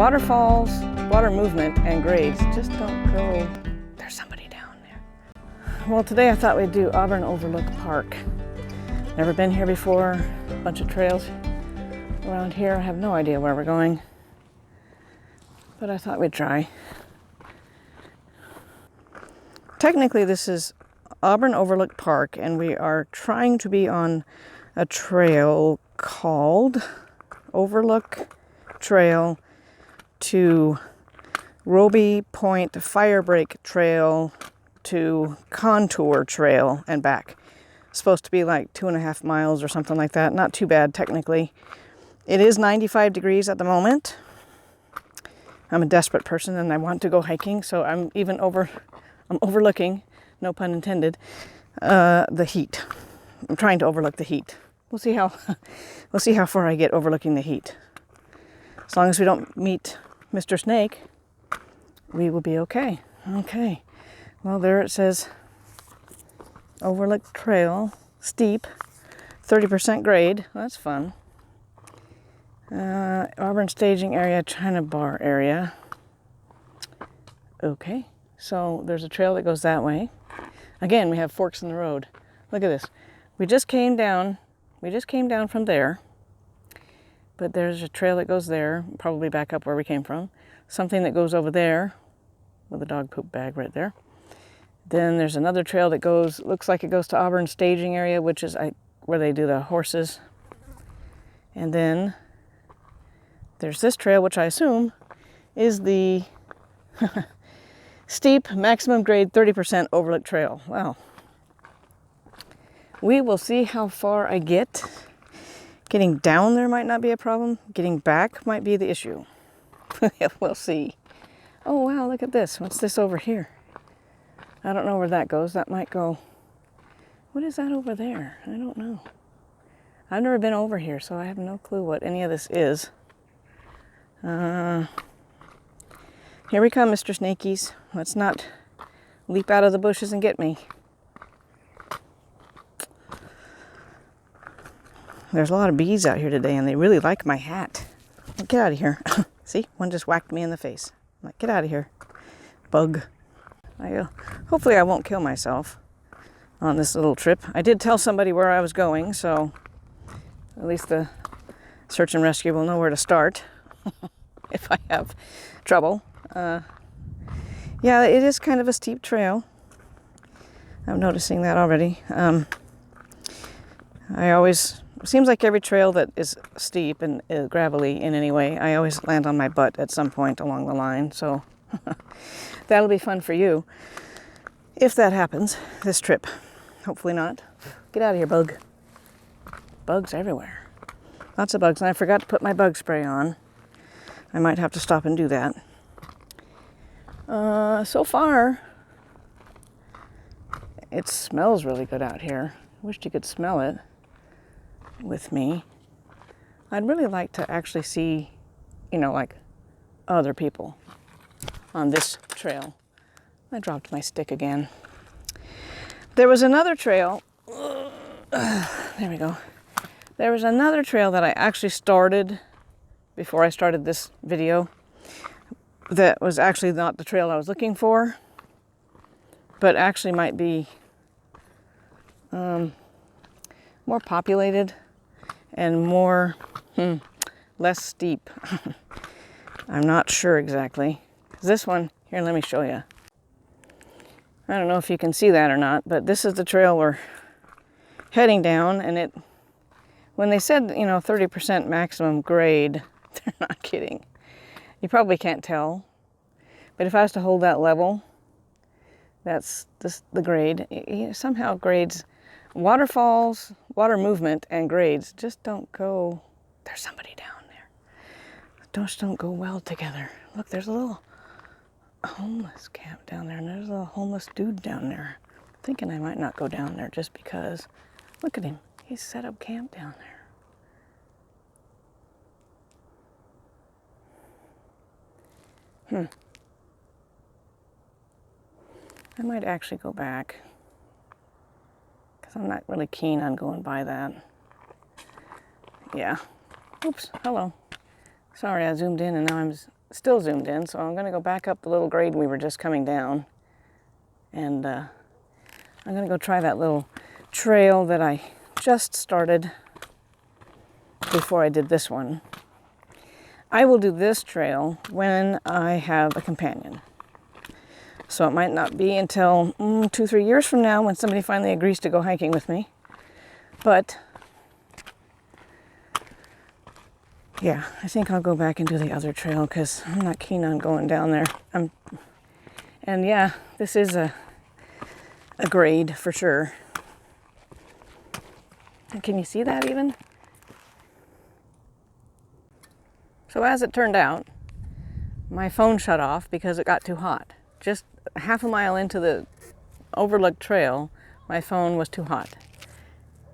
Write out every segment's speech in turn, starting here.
Waterfalls, water movement, and grades just don't go. There's somebody down there. Well, today I thought we'd do Auburn Overlook Park. Never been here before. A bunch of trails around here. I have no idea where we're going, but I thought we'd try. Technically, this is Auburn Overlook Park, and we are trying to be on a trail called Overlook Trail to Roby Point Firebreak Trail to Contour Trail and back. It's supposed to be like 2.5 miles or something like that. Not too bad technically. It is 95 degrees at the moment. I'm a desperate person and I want to go hiking, so I'm overlooking, no pun intended, the heat. I'm trying to overlook the heat. We'll see how far I get overlooking the heat. As long as we don't meet Mr. Snake, we will be okay. Okay. Well, there it says Overlook Trail, steep, 30% grade. That's fun. Auburn staging area, China Bar area. Okay. So there's a trail that goes that way. Again, we have forks in the road. Look at this. We just came down from there. But there's a trail that goes there, probably back up where we came from. Something that goes over there with a dog poop bag right there. Then there's another trail that goes, looks like it goes to Auburn staging area, which is where they do the horses. And then there's this trail, which I assume is the steep maximum grade 30% Overlook Trail. Wow. We will see how far I get. Getting down there might not be a problem. Getting back might be the issue. We'll see. Oh, wow, look at this. What's this over here? I don't know where that goes. That might go... What is that over there? I don't know. I've never been over here, so I have no clue what any of this is. Here we come, Mr. Snakies. Let's not leap out of the bushes and get me. There's a lot of bees out here today, and they really like my hat. Get out of here. See? One just whacked me in the face. I'm like, get out of here. Bug. Hopefully I won't kill myself on this little trip. I did tell somebody where I was going, so at least the search and rescue will know where to start if I have trouble. Yeah, it is kind of a steep trail. I'm noticing that already. It seems like every trail that is steep and gravelly in any way, I always land on my butt at some point along the line. So that'll be fun for you if that happens this trip. Hopefully not. Get out of here, bug. Bugs everywhere. Lots of bugs. And I forgot to put my bug spray on. I might have to stop and do that. So far, it smells really good out here. I wished you could smell it with me. I'd really like to actually see, like other people on this trail. I dropped my stick again. There was another trail. There we go. There was another trail that I actually started before I started this video that was actually not the trail I was looking for, but actually might be more populated and less steep. I'm not sure exactly. This one, here, let me show you. I don't know if you can see that or not, but this is the trail we're heading down, and when they said, 30% maximum grade, they're not kidding. You probably can't tell, but if I was to hold that level, that's the grade. Somehow grades, waterfalls, water movement, and grades just don't go. There's somebody down there. Those don't go well together. Look, there's a little homeless camp down there, and there's a little homeless dude down there. I'm thinking I might not go down there just because. Look at him. He's set up camp down there. I might actually go back because I'm not really keen on going by that. Yeah. Oops. Hello. Sorry, I zoomed in and now I'm still zoomed in, so I'm going to go back up the little grade we were just coming down. And I'm going to go try that little trail that I just started before I did this one. I will do this trail when I have a companion. So it might not be until 2-3 years from now when somebody finally agrees to go hiking with me. But yeah, I think I'll go back and do the other trail because I'm not keen on going down there. And yeah, this is a grade for sure. Can you see that even? So as it turned out, my phone shut off because it got too hot. Just half a mile into the Overlook Trail, my phone was too hot.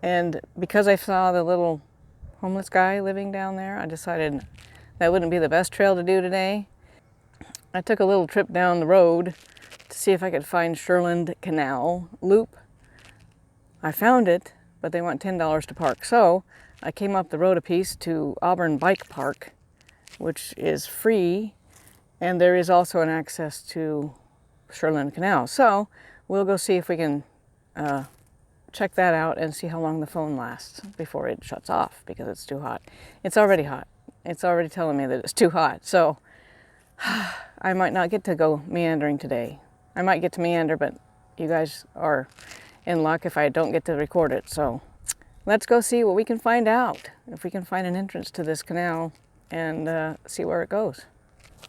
And because I saw the little homeless guy living down there, I decided that wouldn't be the best trail to do today. I took a little trip down the road to see if I could find Shirland Canal loop. I found it, but they want $10 to park. So I came up the road a piece to Auburn Bike Park, which is free, and there is also an access to Shirland Canal. So we'll go see if we can check that out and see how long the phone lasts before it shuts off because it's too hot. It's already hot. It's already telling me that it's too hot. So I might not get to go meandering today. I might get to meander, but you guys are in luck if I don't get to record it. So let's go see what we can find out. If we can find an entrance to this canal and see where it goes.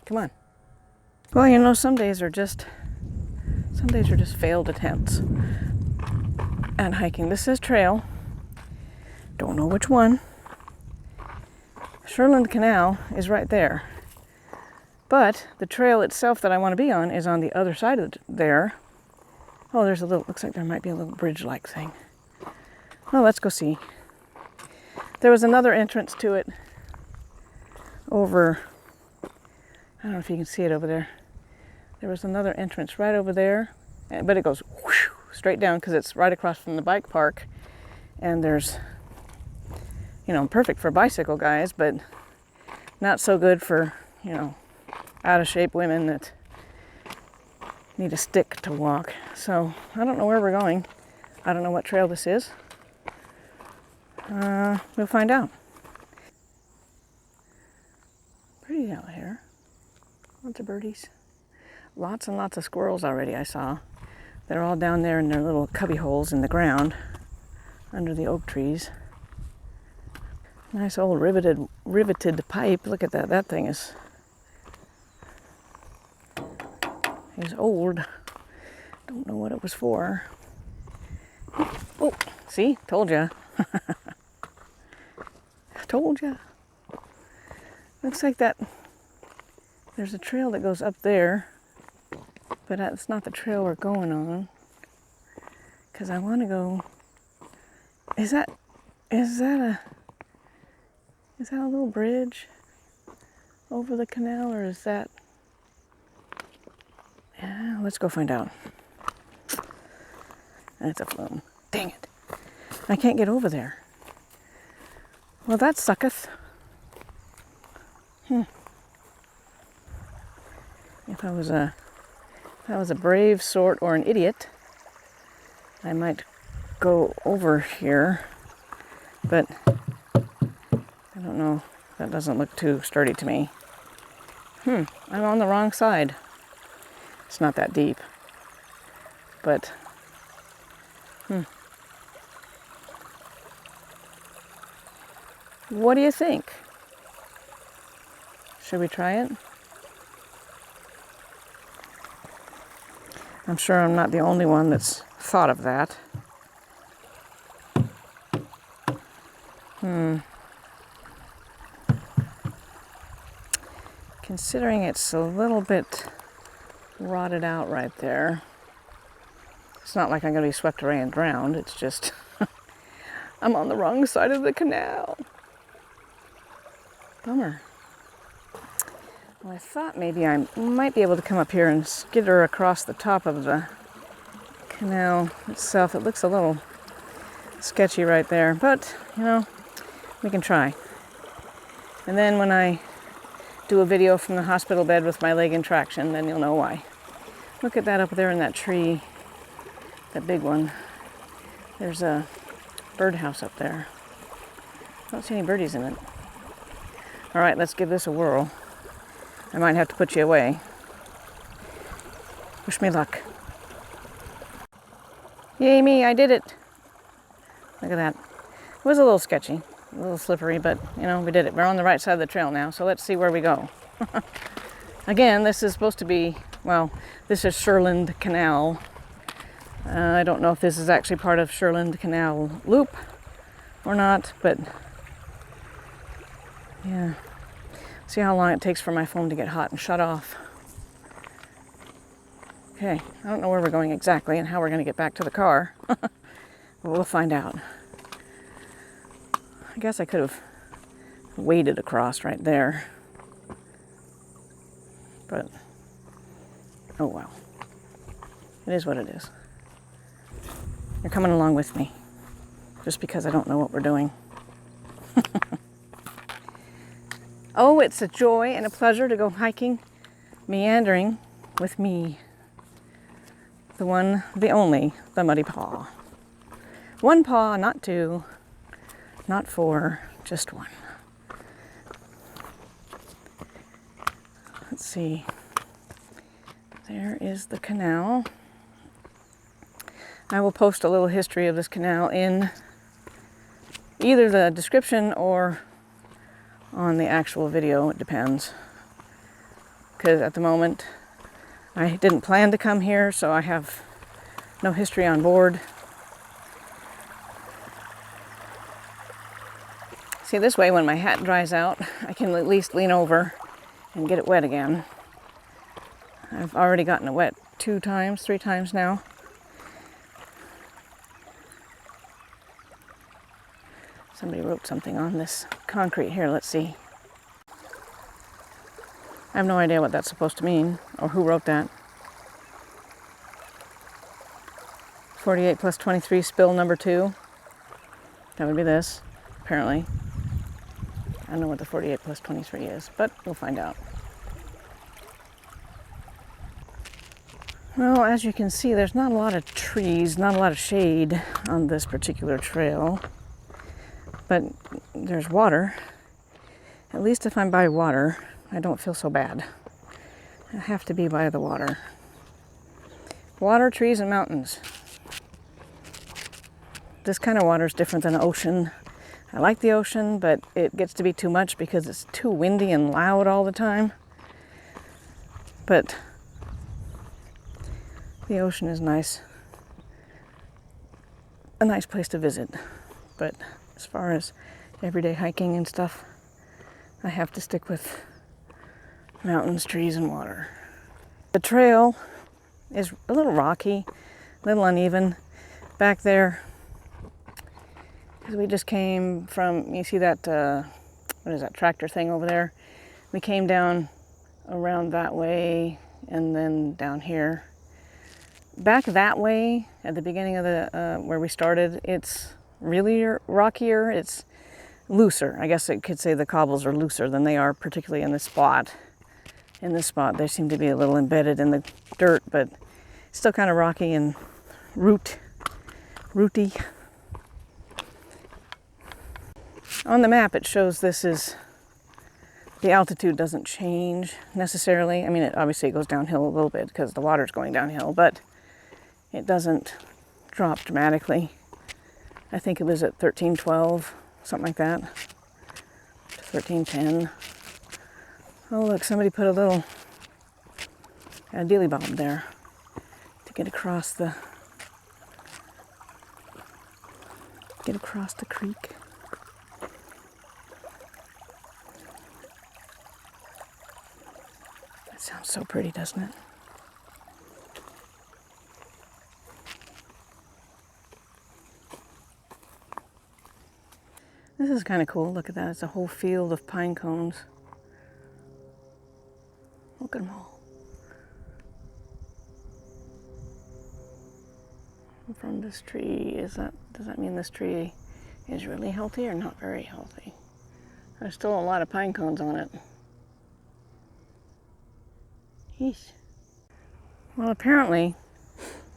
Come on. Well, you know, some days are just failed attempts at hiking. This is trail. Don't know which one. Shirland Canal is right there. But the trail itself that I want to be on is on the other side of there. Oh, there's a little, looks like there might be a little bridge-like thing. Well, let's go see. There was another entrance to it over, I don't know if you can see it over there. There was another entrance right over there, but it goes whoosh, straight down because it's right across from the bike park. And there's, you know, perfect for bicycle guys, but not so good for, you know, out of shape women that need a stick to walk. So I don't know where we're going. I don't know what trail this is. We'll find out. Pretty out here. Lots of birdies. Lots and lots of squirrels already I saw. They're all down there in their little cubby holes in the ground under the oak trees. Nice old riveted pipe. Look at that. That thing is old. Don't know what it was for. Oh, see? Told ya. Told ya. Looks like that. There's a trail that goes up there, but it's not the trail we're going on. Because I want to go. Is that a little bridge over the canal, or is that? Yeah, let's go find out. That's a flume. Dang it. I can't get over there. Well, that sucketh. If I was a brave sort or an idiot, I might go over here, but I don't know. That doesn't look too sturdy to me. I'm on the wrong side. It's not that deep, but what do you think? Should we try it? I'm sure I'm not the only one that's thought of that. Considering it's a little bit rotted out right there. It's not like I'm going to be swept away and drowned. It's just I'm on the wrong side of the canal. Bummer. Well, I thought maybe I might be able to come up here and skitter across the top of the canal itself. It looks a little sketchy right there, but, you know, we can try. And then when I do a video from the hospital bed with my leg in traction, then you'll know why. Look at that up there in that tree, that big one. There's a birdhouse up there. I don't see any birdies in it. All right, let's give this a whirl. I might have to put you away. Wish me luck. Yay me, I did it. Look at that. It was a little sketchy, a little slippery, but you know, we did it. We're on the right side of the trail now, so let's see where we go. Again, this is supposed to be, well, this is Shirland Canal. I don't know if this is actually part of Shirland Canal Loop or not, but yeah. See how long it takes for my phone to get hot and shut off. Okay, I don't know where we're going exactly and how we're going to get back to the car. But we'll find out. I guess I could have waded across right there. But, oh well. It is what it is. You're coming along with me. Just because I don't know what we're doing. Oh, it's a joy and a pleasure to go hiking, meandering with me. The one, the only, the Muddypaw. One paw, not two, not four, just one. Let's see. There is the canal. I will post a little history of this canal in either the description or on the actual video. It depends. Because at the moment, I didn't plan to come here, so I have no history on board. See, this way when my hat dries out, I can at least lean over and get it wet again. I've already gotten it wet 2 times, 3 times now. Somebody wrote something on this concrete here, let's see. I have no idea what that's supposed to mean, or who wrote that. 48 plus 23, spill number 2. That would be this, apparently. I don't know what the 48 plus 23 is, but we'll find out. Well, as you can see, there's not a lot of trees, not a lot of shade on this particular trail. But there's water. At least if I'm by water, I don't feel so bad. I have to be by the water. Water, trees, and mountains. This kind of water is different than the ocean. I like the ocean, but it gets to be too much because it's too windy and loud all the time. But the ocean is nice. A nice place to visit. But as far as everyday hiking and stuff, I have to stick with mountains, trees, and water. The trail is a little rocky, a little uneven. Back there, because we just came from, you see that, what is that, tractor thing over there? We came down around that way and then down here. Back that way, at the beginning of the, where we started, it's really rockier, it's looser. I guess I could say the cobbles are looser than they are, particularly in this spot. In this spot, they seem to be a little embedded in the dirt, but still kind of rocky and rooty. On the map, it shows this is, the altitude doesn't change necessarily. I mean, it obviously goes downhill a little bit because the water's going downhill, but it doesn't drop dramatically. I think it was at 1312, something like that. 1310. Oh look, somebody put a little dealy bob there to get across the creek. That sounds so pretty, doesn't it? This is kind of cool. Look at that. It's a whole field of pine cones. Look at them all. From this tree, does that mean this tree is really healthy or not very healthy? There's still a lot of pine cones on it. Yeesh. Well, apparently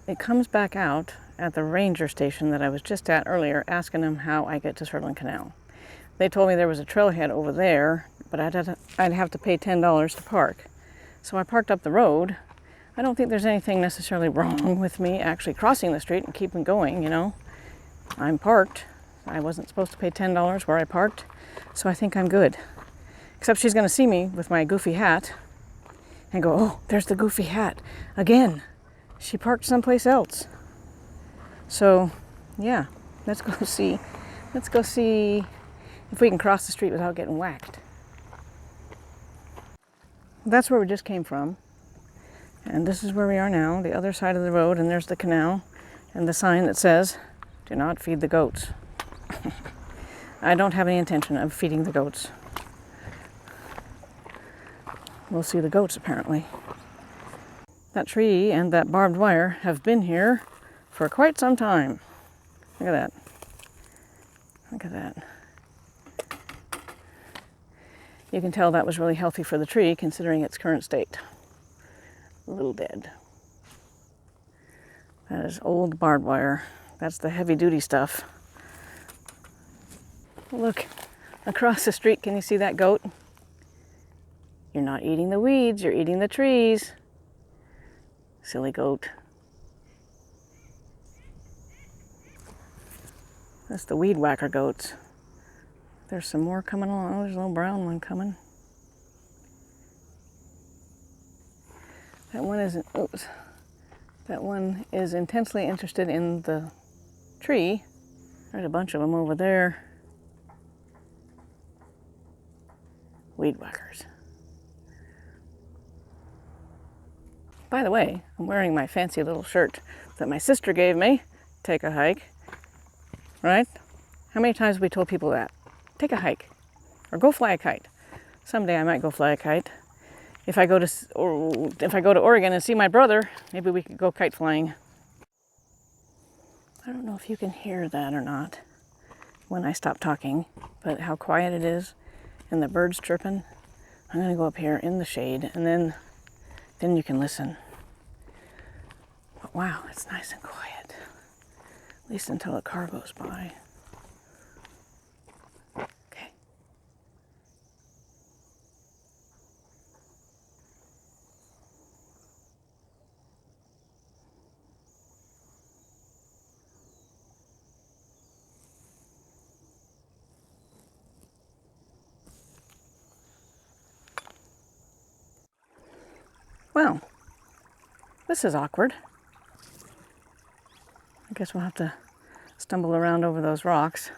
it comes back out at the ranger station that I was just at earlier, asking them how I get to Shirland Canal. They told me there was a trailhead over there, but I'd have to pay $10 to park. So I parked up the road. I don't think there's anything necessarily wrong with me actually crossing the street and keeping going, you know. I'm parked. I wasn't supposed to pay $10 where I parked, so I think I'm good. Except she's going to see me with my goofy hat and go, oh, there's the goofy hat. Again, she parked someplace else. So, yeah, let's go see if we can cross the street without getting whacked. That's where we just came from. And this is where we are now, the other side of the road, and there's the canal and the sign that says, do not feed the goats. I don't have any intention of feeding the goats. We'll see the goats, apparently. That tree and that barbed wire have been here for quite some time. Look at that. Look at that. You can tell that was really healthy for the tree, considering its current state. A little dead. That is old barbed wire. That's the heavy-duty stuff. Look, across the street, can you see that goat? You're not eating the weeds, you're eating the trees. Silly goat. That's the weed whacker goats. There's some more coming along. Oh, there's a little brown one coming. That one is intensely interested in the tree. There's a bunch of them over there. Weed whackers. By the way, I'm wearing my fancy little shirt that my sister gave me. Take a hike. Right? How many times have we told people that? Take a hike. Or go fly a kite. Someday I might go fly a kite. If I go to Oregon and see my brother, maybe we could go kite flying. I don't know if you can hear that or not when I stop talking, but how quiet it is and the birds chirping. I'm going to go up here in the shade and then you can listen. But wow, it's nice and quiet. At least until a car goes by. Okay. Well, this is awkward. I guess we'll have to stumble around over those rocks.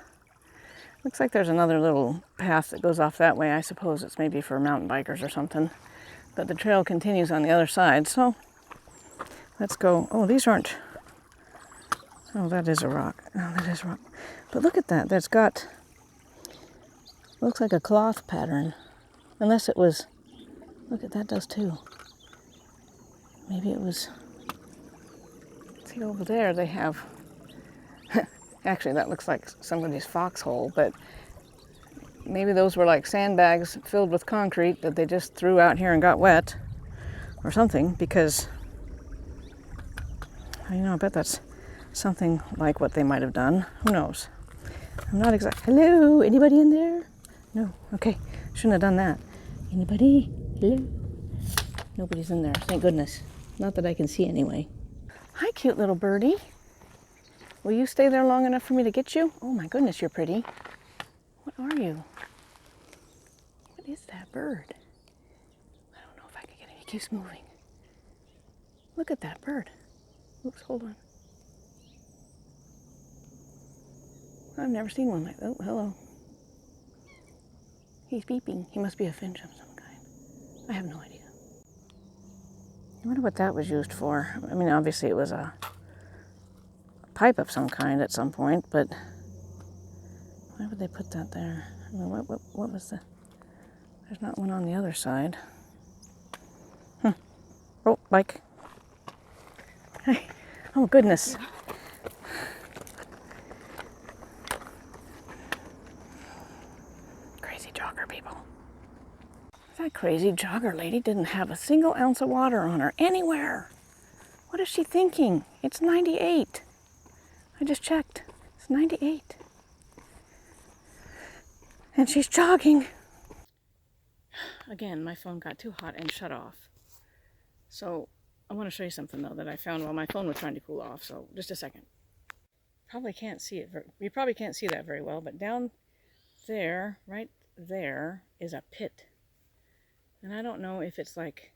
Looks like there's another little path that goes off that way. I suppose it's maybe for mountain bikers or something. But the trail continues on the other side, so let's go. Oh, these aren't... Oh, that is a rock. Oh, that is a rock. But look at that. That's got... Looks like a cloth pattern. Unless it was... Look at that does too. Maybe it was... See, over there they have... Actually, that looks like somebody's foxhole, but maybe those were like sandbags filled with concrete that they just threw out here and got wet or something, because I bet that's something like what they might have done. Who knows? I'm not exact. Hello? Anybody in there? No. Okay. Shouldn't have done that. Anybody? Hello? Nobody's in there. Thank goodness. Not that I can see anyway. Hi, cute little birdie. Will you stay there long enough for me to get you? Oh my goodness, you're pretty. What are you? What is that bird? I don't know if I can get him. He keeps moving. Look at that bird. Oops, hold on. I've never seen one like that. Oh, hello. He's beeping. He must be a finch of some kind. I have no idea. I wonder what that was used for. I mean, obviously it was a pipe of some kind at some point, but why would they put that there? I mean, what was the... There's not one on the other side. Oh, bike. Hey. Oh, goodness. Crazy jogger people. That crazy jogger lady didn't have a single ounce of water on her anywhere. What is she thinking? It's 98. I just checked. It's 98. And she's jogging. Again, my phone got too hot and shut off. So I want to show you something though that I found while my phone was trying to cool off. So just a second. Probably can't see it. You probably can't see that very well, but down there, right there, is a pit. And I don't know if it's like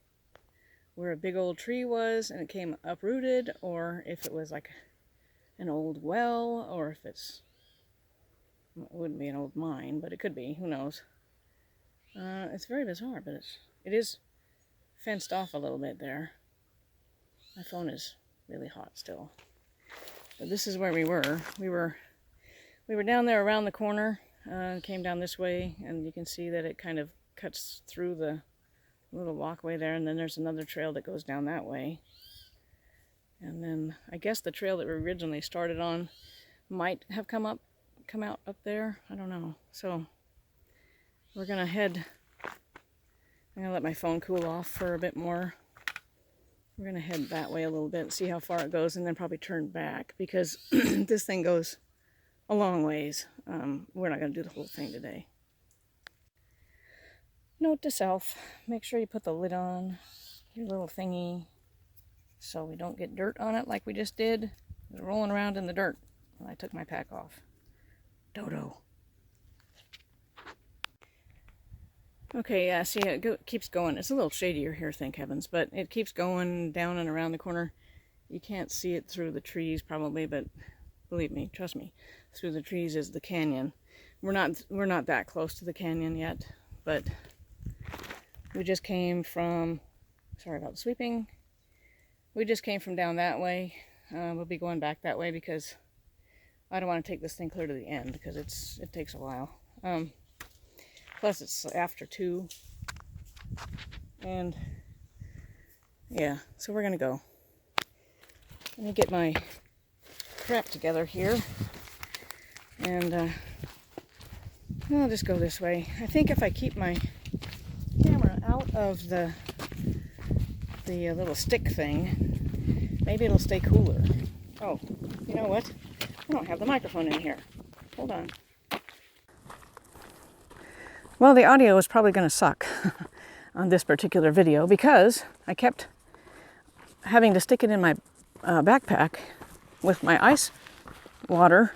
where a big old tree was and it came uprooted, or if it was like an old well, or if it wouldn't be an old mine, but it could be, who knows. It's very bizarre, but it is fenced off a little bit there. My phone is really hot still. But this is where we were. We were down there around the corner, came down this way, and you can see that it kind of cuts through the little walkway there, and then there's another trail that goes down that way. And then I guess the trail that we originally started on might have come out up there. I don't know. So we're gonna head. I'm gonna let my phone cool off for a bit more. We're gonna head that way a little bit, see how far it goes, and then probably turn back because this thing goes a long ways. We're not gonna do the whole thing today. Note to self, make sure you put the lid on your little thingy so we don't get dirt on it like we just did. It was rolling around in the dirt when I took my pack off. Dodo. Okay, yeah, see, it keeps going. It's a little shadier here, thank heavens, but it keeps going down and around the corner. You can't see it through the trees probably, but believe me, trust me, through the trees is the canyon. We're not that close to the canyon yet, but we just came from, sorry about the sweeping, we just came from down that way. We'll be going back that way because I don't want to take this thing clear to the end because it takes a while. Plus it's after 2. And yeah, so we're gonna go. Let me get my crap together here. And I'll just go this way. I think if I keep my camera out of the little stick thing, maybe it'll stay cooler. Oh, you know what? I don't have the microphone in here. Hold on. Well, the audio is probably going to suck on this particular video because I kept having to stick it in my backpack with my ice water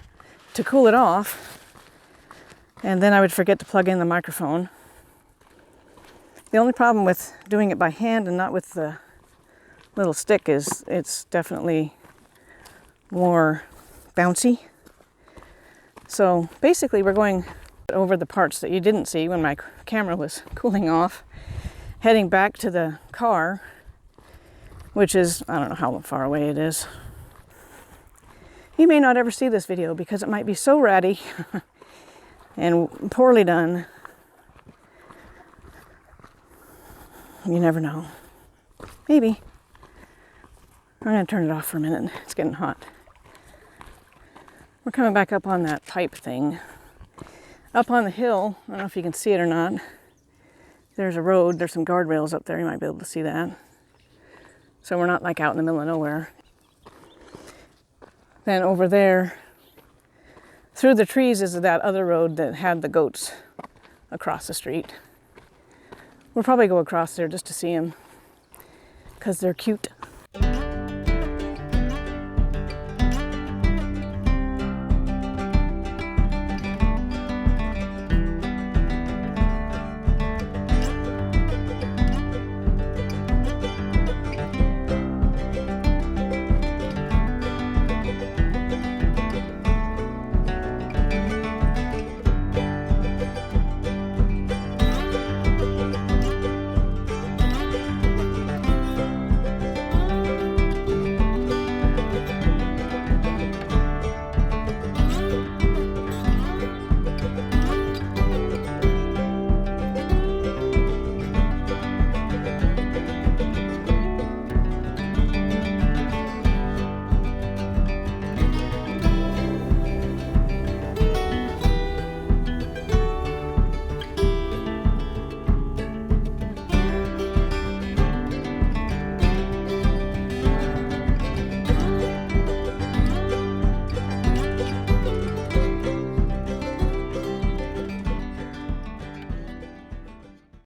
to cool it off, and then I would forget to plug in the microphone. The only problem with doing it by hand and not with the little stick is it's definitely more bouncy. So basically we're going over the parts that you didn't see when my camera was cooling off, heading back to the car, which is, I don't know how far away it is. You may not ever see this video because it might be so ratty and poorly done. You never know. Maybe. I'm going to turn it off for a minute. It's getting hot. We're coming back up on that pipe thing. Up on the hill, I don't know if you can see it or not, there's a road, there's some guardrails up there, you might be able to see that. So we're not like out in the middle of nowhere. Then over there, through the trees is that other road that had the goats across the street. We'll probably go across there just to see them, because they're cute.